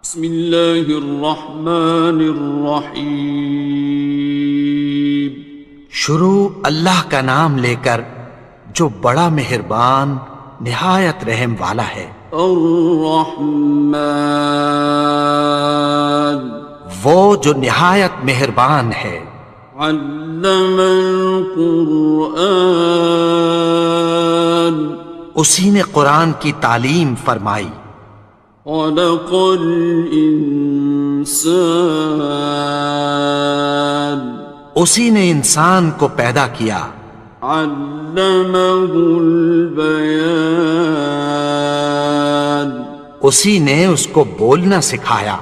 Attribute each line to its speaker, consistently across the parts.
Speaker 1: بسم اللہ الرحمن الرحیم۔
Speaker 2: شروع اللہ کا نام لے کر جو بڑا مہربان نہایت رحم والا ہے۔
Speaker 1: الرحمن،
Speaker 2: وہ جو نہایت مہربان ہے۔
Speaker 1: علم القرآن،
Speaker 2: اسی نے قرآن کی تعلیم فرمائی۔
Speaker 1: خلق الانسان،
Speaker 2: اسی نے انسان کو پیدا کیا۔
Speaker 1: علمہ البیان،
Speaker 2: اسی نے اس کو بولنا سکھایا۔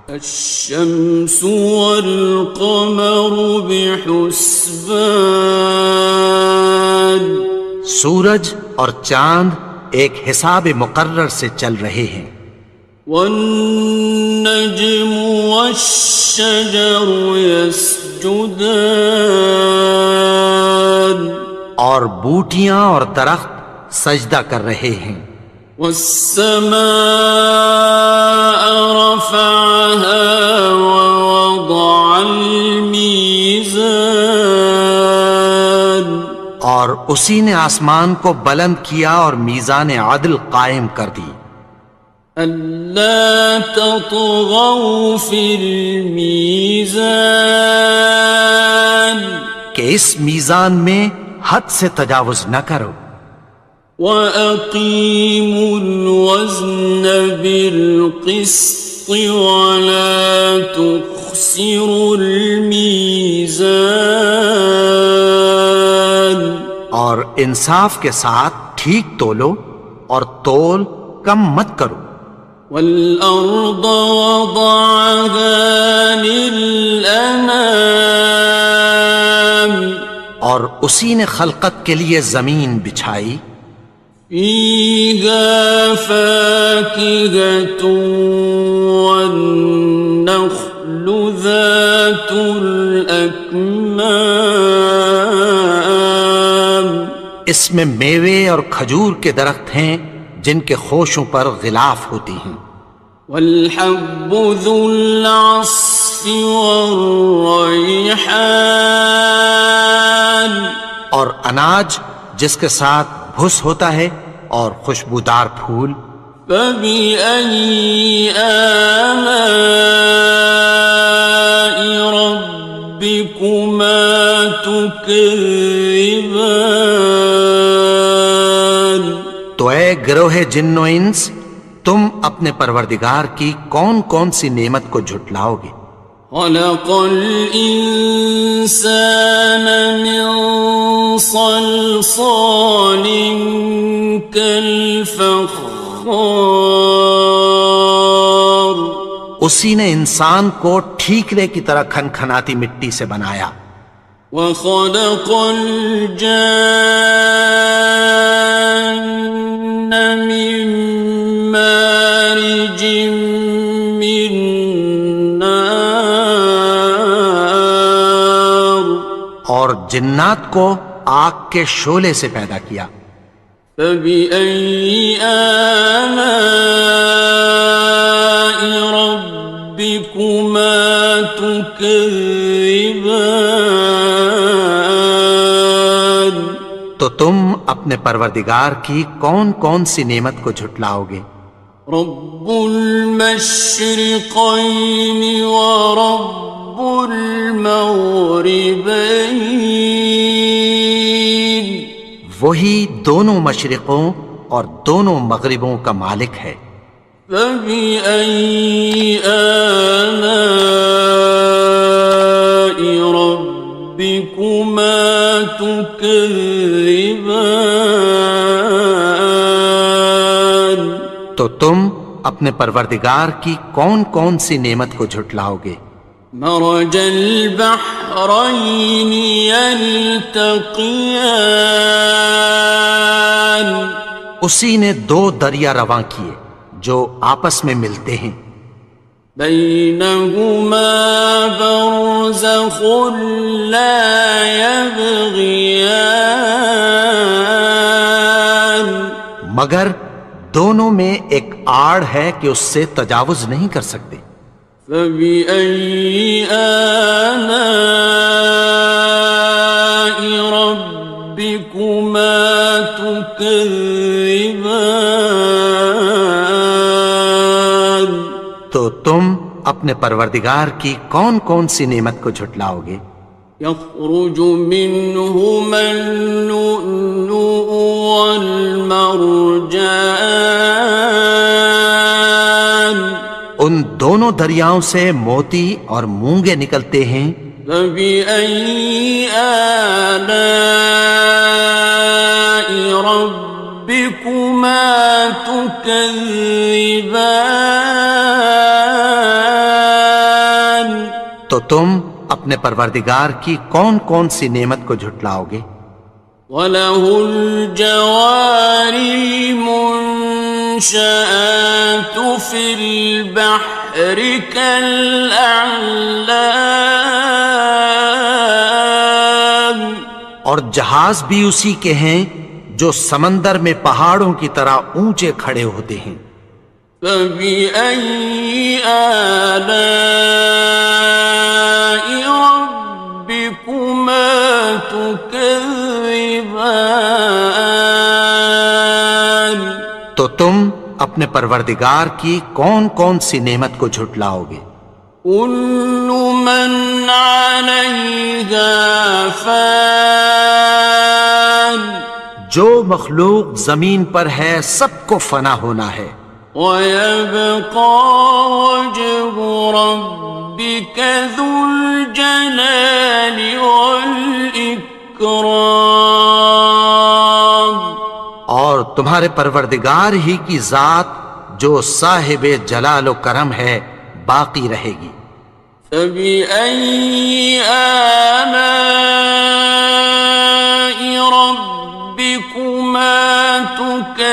Speaker 1: الشمس والقمر بحسبان،
Speaker 2: سورج اور چاند ایک حساب مقرر سے چل رہے ہیں۔
Speaker 1: والنجم والشجر يسجدان،
Speaker 2: اور بوٹیاں اور درخت سجدہ کر رہے ہیں۔
Speaker 1: والسماء رفعها ووضع الميزان،
Speaker 2: اور اسی نے آسمان کو بلند کیا اور میزان عدل قائم کر دی۔
Speaker 1: ألا تطغوا في الميزان،
Speaker 2: کہ اس میزان میں حد سے تجاوز نہ کرو۔
Speaker 1: وَأَقِيمُوا الْوَزْنَ بِالْقِسْطِ وَلَا تُخْسِرُوا الْمِيزَانَ،
Speaker 2: اور انصاف کے ساتھ ٹھیک تولو اور تول کم مت کرو۔
Speaker 1: وَالْأَرْضَ وَضَعَهَا لِلْأَنَامِ،
Speaker 2: اور اسی نے خلقت کے لیے زمین بچھائی۔
Speaker 1: فِيهَا فَاكِهَةٌ وَالنَّخْلُ ذَاتُ الْأَكْمَامِ،
Speaker 2: اس میں میوے اور کھجور کے درخت ہیں جن کے خوشوں پر غلاف ہوتی ہیں۔
Speaker 1: وَالْحَبُّ ذُو الْعَصْفِ وَالرَّيْحَانِ،
Speaker 2: اور اناج جس کے ساتھ بھس ہوتا ہے اور خوشبودار پھول۔
Speaker 1: فَبِأَيِّ آلَاءِ رَبِّكُمَا تُكَذِّبَانِ،
Speaker 2: تو اے گروہ جن و انس، تم اپنے پروردگار کی کون کون سی نعمت کو جھٹلاؤ گے؟
Speaker 1: خَلَقَ الْإِنسَانَ مِنْ صَلْصَالٍ كَالْفَخَّارِ،
Speaker 2: اسی نے انسان کو ٹھیکرے کی طرح کھنکھناتی مٹی سے بنایا۔
Speaker 1: وَخَلَقَ الْجَانَّ مِن مَّارِجٍ مِّن نَّارٍ،
Speaker 2: اور جنات کو آگ کے شعلے سے پیدا کیا۔
Speaker 1: فَبِأَيِّ آلَاءِ رَبِّكُمَا تُكَذِّبَانِ،
Speaker 2: تو تم اپنے پروردگار کی کون کون سی نعمت کو جھٹلاؤ گے؟
Speaker 1: رب المشرقین ورب المغربین،
Speaker 2: وہی دونوں مشرقوں اور دونوں مغربوں کا مالک ہے۔
Speaker 1: فَبِأَيِّ آلَاءِ رَبِّكُمَا تُكَذِّبَانِ،
Speaker 2: تو تم اپنے پروردگار کی کون کون سی نعمت کو جھٹلاؤ گے؟
Speaker 1: مرج البحرین یلتقیان،
Speaker 2: اسی نے دو دریا رواں کیے جو آپس میں ملتے ہیں۔
Speaker 1: بینہما برزخ لا یبغیان،
Speaker 2: مگر دونوں میں ایک آڑ ہے کہ اس سے تجاوز نہیں کر سکتے۔
Speaker 1: فبأي آلاء ربكما تكذبان؟
Speaker 2: تو تم اپنے پروردگار کی کون کون سی نعمت کو جھٹلاؤ گے؟
Speaker 1: يخرج منهما اللؤلؤ والمرجان،
Speaker 2: ان دونوں دریاؤں سے موتی اور مونگے نکلتے ہیں۔
Speaker 1: فبأي آلاء ربكما تكذبان؟
Speaker 2: تو تم اپنے پروردگار کی کون کون سی نعمت کو جھٹلاؤ گے؟
Speaker 1: وَلَهُ الْجَوَارِ الْمُنشَآتُ فِي الْبَحْرِ كَالْأَعْلَامِ،
Speaker 2: اور جہاز بھی اسی کے ہیں جو سمندر میں پہاڑوں کی طرح اونچے کھڑے ہوتے ہیں۔
Speaker 1: فَبِأَيِّ آلَاءِ رَبِّكُمَا تُكَذِّبَانِ؟
Speaker 2: تو تم اپنے پروردگار کی کون کون سی نعمت کو جھٹلاؤ گے؟
Speaker 1: كُلُّ مَنْ عَلَيْهَا فَانٍ،
Speaker 2: جو مخلوق زمین پر ہے سب کو فنا ہونا ہے۔
Speaker 1: وَيَبْقَى وَجْهُ رَبِّكَ ذُو الْجَلَالِ وَالْإِكْرَامِ،
Speaker 2: اور تمہارے پروردگار ہی کی ذات جو صاحب جلال و کرم ہے باقی رہے گی۔
Speaker 1: فَبِأَيِّ آلَاءِ رَبِّكُمَا تُكَذِّبَانِ؟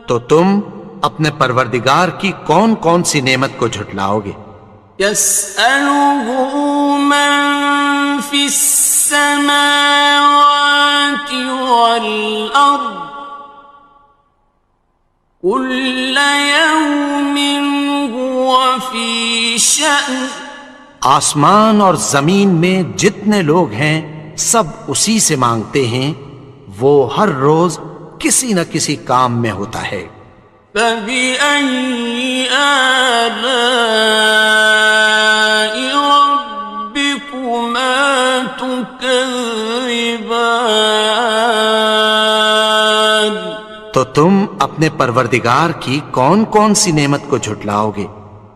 Speaker 2: تو تم اپنے پروردگار کی کون کون سی نعمت کو جھٹلاؤ گے؟
Speaker 1: يَسْأَلُهُ مَن فِي السَّمَاوَاتِ وَالْأَرْضِ كُلَّ يَوْمٍ هُوَ فِي شَأْنٍ،
Speaker 2: آسمان اور زمین میں جتنے لوگ ہیں سب اسی سے مانگتے ہیں، وہ ہر روز کسی نہ کسی کام میں ہوتا ہے۔
Speaker 1: فَبِأَيِّ آلَاءِ رَبِّكُمَا تُكَذِّبَانِ؟
Speaker 2: تو تم اپنے پروردگار کی کون کون سی نعمت کو جھٹلاؤ گے؟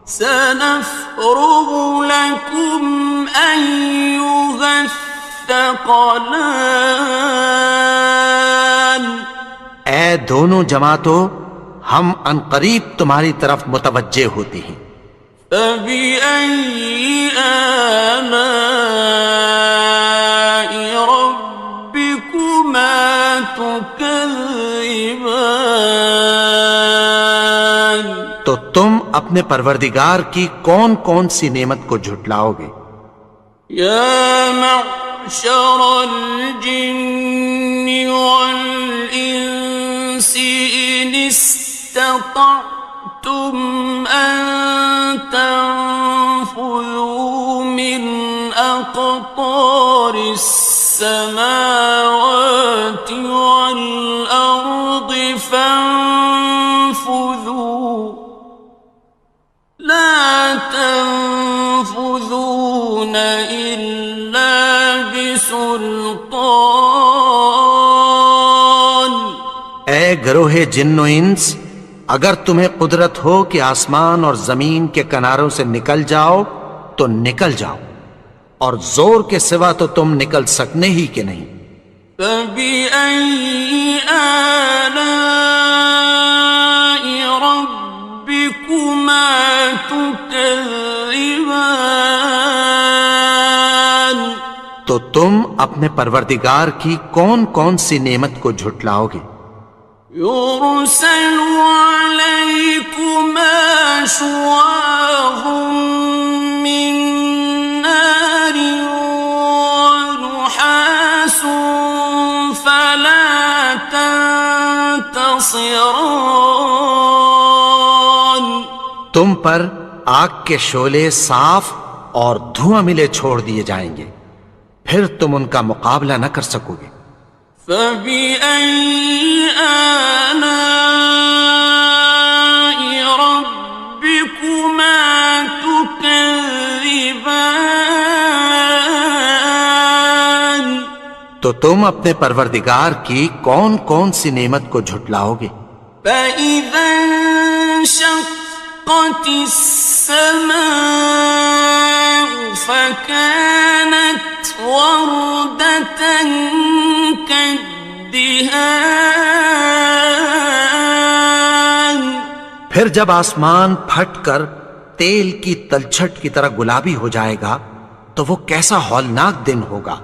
Speaker 1: سَنَفْرُغُ لَكُمْ أَيُّهَ الثَّقَلَانِ،
Speaker 2: اے دونوں جماعتوں ہم عنقریب تمہاری طرف متوجہ ہوتے ہیں۔
Speaker 1: فَبِأَيِّ آلَاءِ رَبِّكُمَا تُكَذِّبَانِ؟
Speaker 2: تو تم اپنے پروردگار کی کون کون سی نعمت کو جھٹلاؤ گے؟
Speaker 1: يَا مَعْشَرَ الْجِنِّ وَالْإِنسِ إِنِ اسْتَطَعْتُمْ أَن تَنفُذُوا مِنْ أَقْطَارِ السَّمَاوَاتِ وَالْأَرْضِ فَانفُذُوا لَا تَنفُذُونَ إِلَّا بِسُلْطَانٍ۔
Speaker 2: اے گروہ جن و انس، اگر تمہیں قدرت ہو کہ آسمان اور زمین کے کناروں سے نکل جاؤ تو نکل جاؤ، اور زور کے سوا تو تم نکل سکنے ہی کہ نہیں۔
Speaker 1: فَبِأَيِّ آلَاءِ رَبِّكُمَا تُكَذِّبَانِ؟
Speaker 2: تو تم اپنے پروردگار کی کون کون سی نعمت کو جھٹلاؤ گے؟
Speaker 1: يُرْسَلُ عَلَيْكُمَا شُوَاظٌ مِّن نَّارٍ وَنُحَاسٌ ينتصران
Speaker 2: تم پر آگ کے شعلے صاف اور دھواں ملے چھوڑ دیے جائیں گے، پھر تم ان کا مقابلہ نہ کر سکو گے۔
Speaker 1: فبأي آلاء ربكما تكذبان
Speaker 2: تو تم اپنے پروردگار کی کون کون سی نعمت کو جھٹلاؤ گے؟
Speaker 1: فإذا انشقت السماء فكانت وردة كالدهان
Speaker 2: پھر جب آسمان پھٹ کر تیل کی تلچھٹ کی طرح گلابی ہو جائے گا تو وہ کیسا ہولناک دن ہوگا۔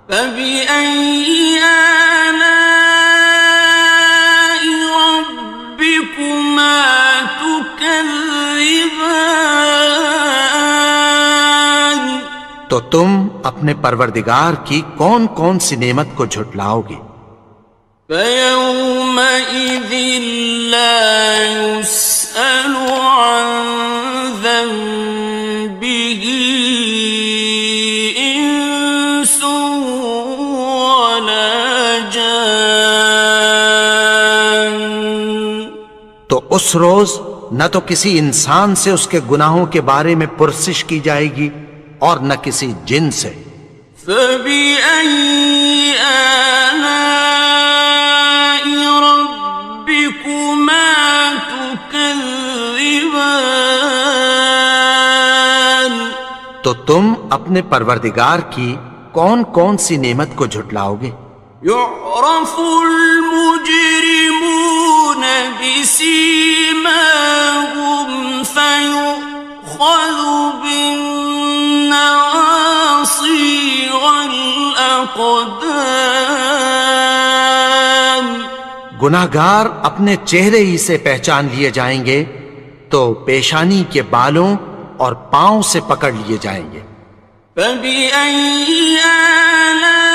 Speaker 1: فبأي آلاء ربكما تكذبان
Speaker 2: تو تم اپنے پروردگار کی کون کون سی نعمت کو جھٹلاؤ گے؟
Speaker 1: فيومئذ لا يسأل عن ذنبه إنس ولا جان
Speaker 2: تو اس روز نہ تو کسی انسان سے اس کے گناہوں کے بارے میں پرسش کی جائے گی اور نہ کسی جن سے۔
Speaker 1: فبأي آلاء ربكما تكذبان
Speaker 2: تو تم اپنے پروردگار کی کون کون سی نعمت کو جھٹلاؤ گے؟
Speaker 1: يعرف المجرمون بسيماهم فيؤخذ بالنواصي والأقدام
Speaker 2: گناہگار اپنے چہرے ہی سے پہچان لیے جائیں گے تو پیشانی کے بالوں اور پاؤں سے پکڑ لیے جائیں گے۔
Speaker 1: فبأي آلاء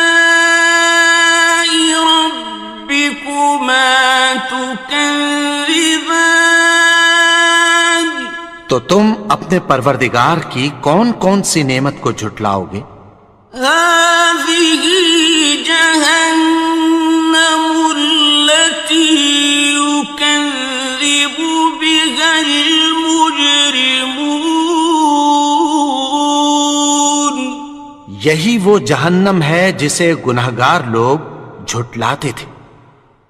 Speaker 1: ربكما تكذبان
Speaker 2: تو تم اپنے پروردگار کی کون کون سی نعمت کو جھٹلاؤ گے؟
Speaker 1: هذه جهنم التي يكذب بها المجرمون
Speaker 2: یہی وہ جہنم ہے جسے گناہگار لوگ جھٹلاتے تھے۔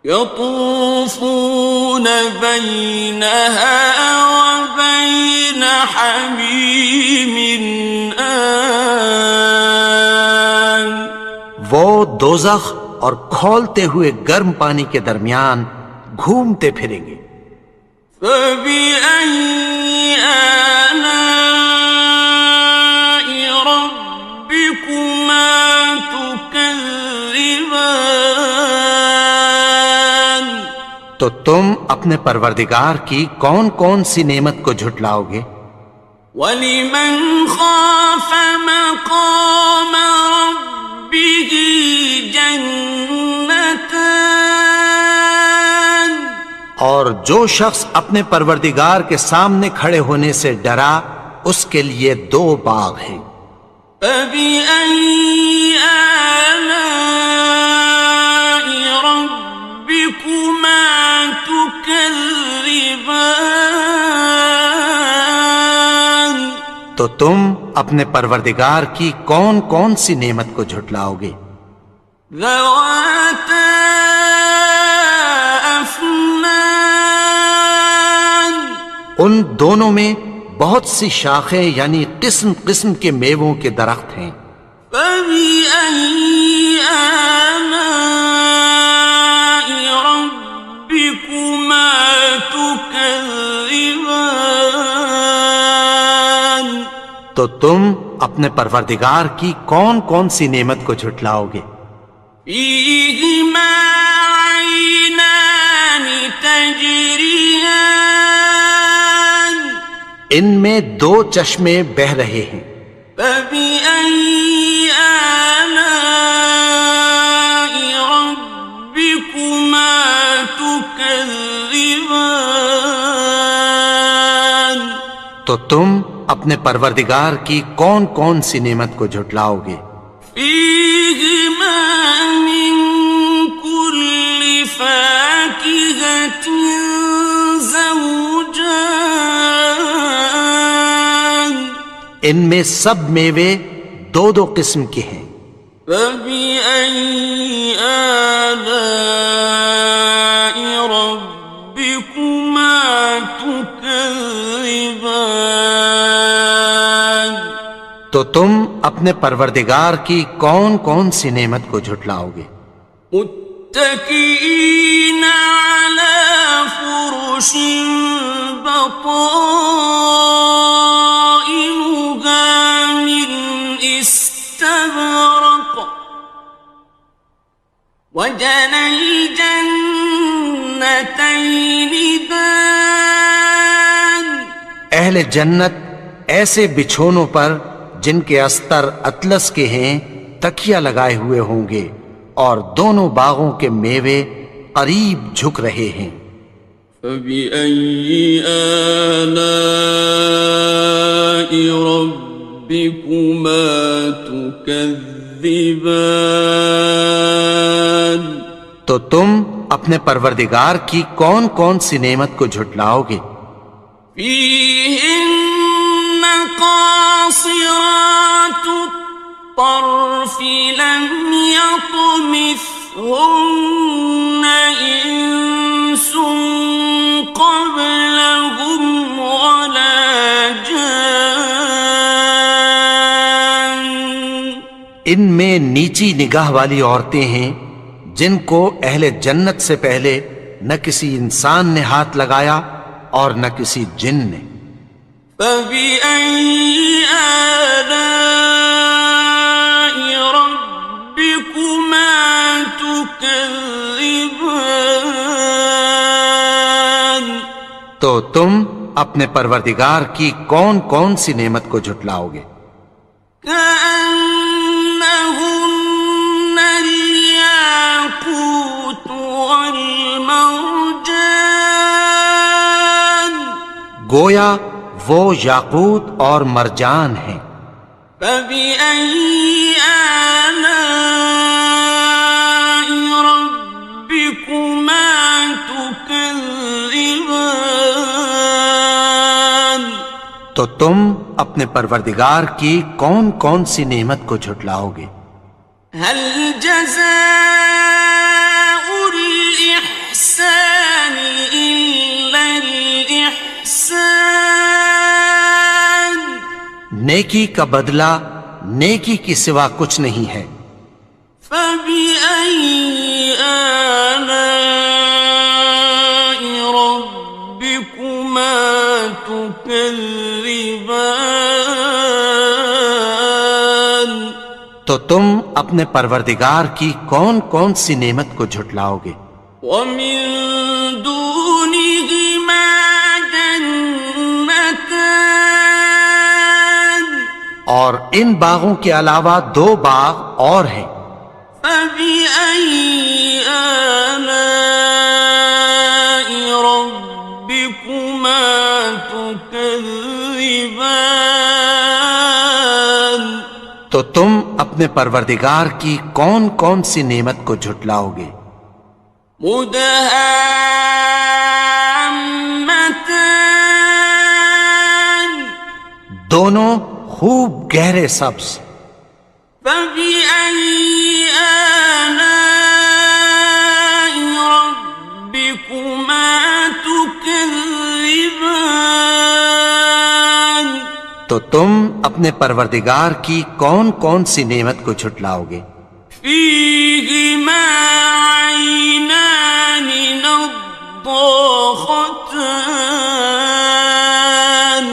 Speaker 1: يطوفون بينها وبين حميم آن
Speaker 2: وہ دوزخ اور کھولتے ہوئے گرم پانی کے درمیان گھومتے پھریں گے۔
Speaker 1: فبأي آلاء ربكما تكذبان
Speaker 2: تو تم اپنے پروردگار کی کون کون سی نعمت کو جھٹلاؤ گے؟
Speaker 1: وَلِمَنْ خَافَ مَقَامَ رَبِّهِ جَنَّتَانِ
Speaker 2: اور جو شخص اپنے پروردگار کے سامنے کھڑے ہونے سے ڈرا اس کے لیے دو باغ ہیں۔
Speaker 1: فَبِأَيِّ آلَاءِ رَبِّكُمَا تُكَذِّبَانِ
Speaker 2: تو تم اپنے پروردگار کی کون کون سی نعمت کو جھٹلاؤ گے؟
Speaker 1: ذَوَاتَا أَفْنَانٍ
Speaker 2: ان دونوں میں بہت سی شاخیں یعنی قسم قسم کے میووں کے درخت ہیں۔
Speaker 1: فَبِأَيِّ آلَاءِ رَبِّكُمَا تُكَذِّبَانِ
Speaker 2: تو تم اپنے پروردگار کی کون کون سی نعمت کو جھٹلاؤ گے؟
Speaker 1: فِيهِمَا عَيْنَانِ تَجْرِيَانِ
Speaker 2: ان میں دو چشمے بہہ رہے ہیں۔
Speaker 1: فَبِأَيِّ آلَاءِ رَبِّكُمَا تُكَذِّبَانِ تكذبان
Speaker 2: تو تم اپنے پروردگار کی کون کون سی نعمت کو جھٹلاؤ گے؟
Speaker 1: فيهما من كل فاكهة زوجان
Speaker 2: ان میں سب میوے دو دو قسم کے ہیں۔
Speaker 1: فبأي آلاء ربكما تكذبان
Speaker 2: تو تم اپنے پروردگار کی کون کون سی نعمت کو جھٹلاؤ گے؟
Speaker 1: متكئين على فرش بطائنها من استبرق وجنى الجنتين دان
Speaker 2: اہل جنت ایسے بچھونوں پر جن کے استر اطلس کے ہیں تکیہ لگائے ہوئے ہوں گے، اور دونوں باغوں کے میوے قریب جھک رہے ہیں۔
Speaker 1: فبأي آلاء ربكما تكذبان
Speaker 2: تو تم اپنے پروردگار کی کون کون سی نعمت کو جھٹلاؤ گے؟
Speaker 1: فيهن قاصرات الطرف لم يطمثهن إنس قبلهم ولا جان
Speaker 2: ان میں نیچی نگاہ والی عورتیں ہیں جن کو اہل جنت سے پہلے نہ کسی انسان نے ہاتھ لگایا اور نہ کسی جن نے۔
Speaker 1: فبأي آلاء ربكما تكذبان
Speaker 2: تو تم اپنے پروردگار کی کون کون سی نعمت کو جھٹلاؤ گے؟
Speaker 1: كأنهن الياقوت والمرجان
Speaker 2: گویا وہ یاقوت اور مرجان ہیں۔
Speaker 1: فبأي آلاء ربكما تكذبان
Speaker 2: تو تم اپنے پروردگار کی کون کون سی نعمت کو جھٹلاؤ گے؟
Speaker 1: هل جزاء الإحسان إلا الإحسان
Speaker 2: نیکی کا بدلہ نیکی کی سوا کچھ نہیں ہے۔
Speaker 1: فبأي آلاء ربكما تكذبان
Speaker 2: تو تم اپنے پروردگار کی کون کون سی نعمت کو جھٹلاؤ گے؟
Speaker 1: ومن دونهما جنتان
Speaker 2: اور ان باغوں کے علاوہ دو باغ اور ہیں۔
Speaker 1: فبأي آلاء ربكما تكذبان
Speaker 2: تو تم اپنے پروردگار کی کون کون سی نعمت کو جھٹلاؤ گے؟
Speaker 1: مدهامتان
Speaker 2: دونوں خوب گہرے سبز۔
Speaker 1: فبأي آلاء ربكما تكذبان
Speaker 2: تو تم اپنے پروردگار کی کون کون سی نعمت کو جھٹلاؤ گے؟
Speaker 1: فيهما عينان نضاختان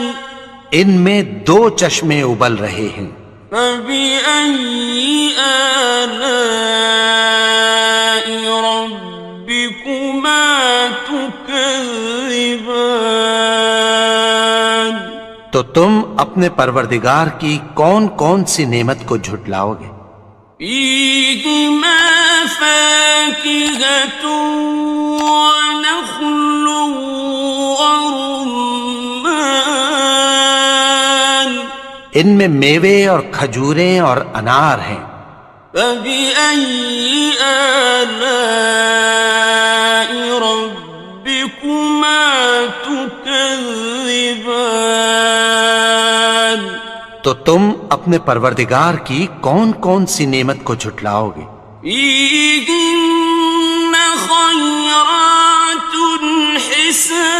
Speaker 2: ان میں دو چشمے ابل رہے ہیں۔
Speaker 1: فبأي آلاء ربكما تكذبان
Speaker 2: تو تم اپنے پروردگار کی کون کون سی نعمت کو جھٹلاؤ گے؟
Speaker 1: فيهما فاكهة ونخل ورمان
Speaker 2: ان میں میوے اور کھجوریں اور انار ہیں.
Speaker 1: فبأي آلاء ربكما تكذبان
Speaker 2: تو تم اپنے پروردگار کی کون کون سی نعمت کو جھٹلاؤ گے؟
Speaker 1: فيهن خيرات حسان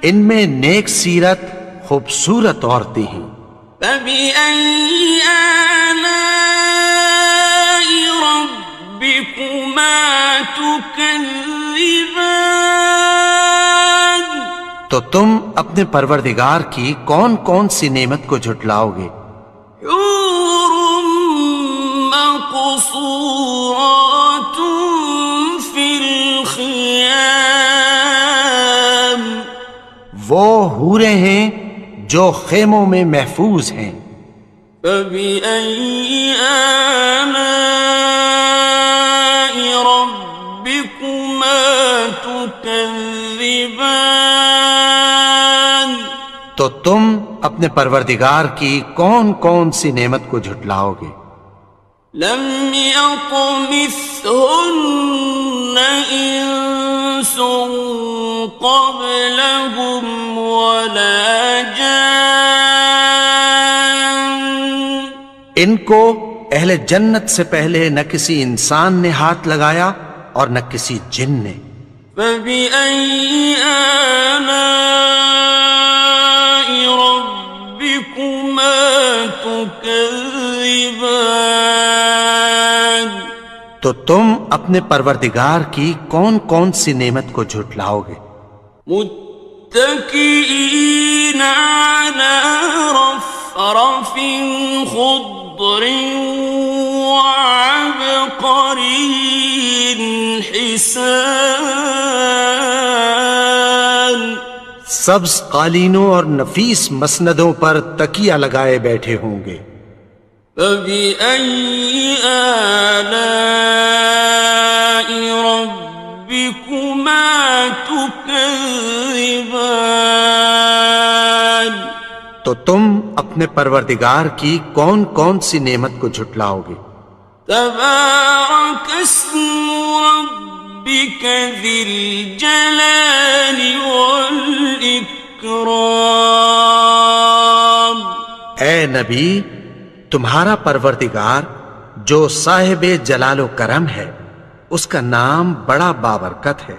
Speaker 2: ان میں نیک سیرت خوبصورت عورتیں ہیں.
Speaker 1: فبأي آلاء ربكما تكذبان
Speaker 2: تو تم اپنے پروردگار کی کون کون سی نعمت کو جھٹلاؤ گے؟
Speaker 1: حور مقصورات في الخيام
Speaker 2: وہ حوریں ہیں جو خیموں میں محفوظ ہیں.
Speaker 1: فبأي آلاء ربكما تكذبان
Speaker 2: تو تم اپنے پروردگار کی کون کون سی نعمت کو جھٹلاؤ گے؟
Speaker 1: لم يطمثهن إنس قبلهم ولا جان
Speaker 2: ان کو اہل جنت سے پہلے نہ کسی انسان نے ہاتھ لگایا اور نہ کسی جن نے.
Speaker 1: فبأي آلاء ربكما تكذبان
Speaker 2: تو تم اپنے پروردگار کی کون کون سی نعمت کو جھٹلاؤ گے؟
Speaker 1: متكئين على رفرف خضر وعبقري حسان
Speaker 2: سبز قالینوں اور نفیس مسندوں پر تکیہ لگائے بیٹھے ہوں گے.
Speaker 1: فبأي آلاء ربكما تكذبان
Speaker 2: تو تم اپنے پروردگار کی کون کون سی نعمت کو جھٹلاؤ گے؟
Speaker 1: تبارك اسم ربك ذي الجلال والإكرام
Speaker 2: اے نبی، تمہارا پروردگار جو صاحب جلال و کرم ہے، اس کا نام بڑا بابرکت ہے.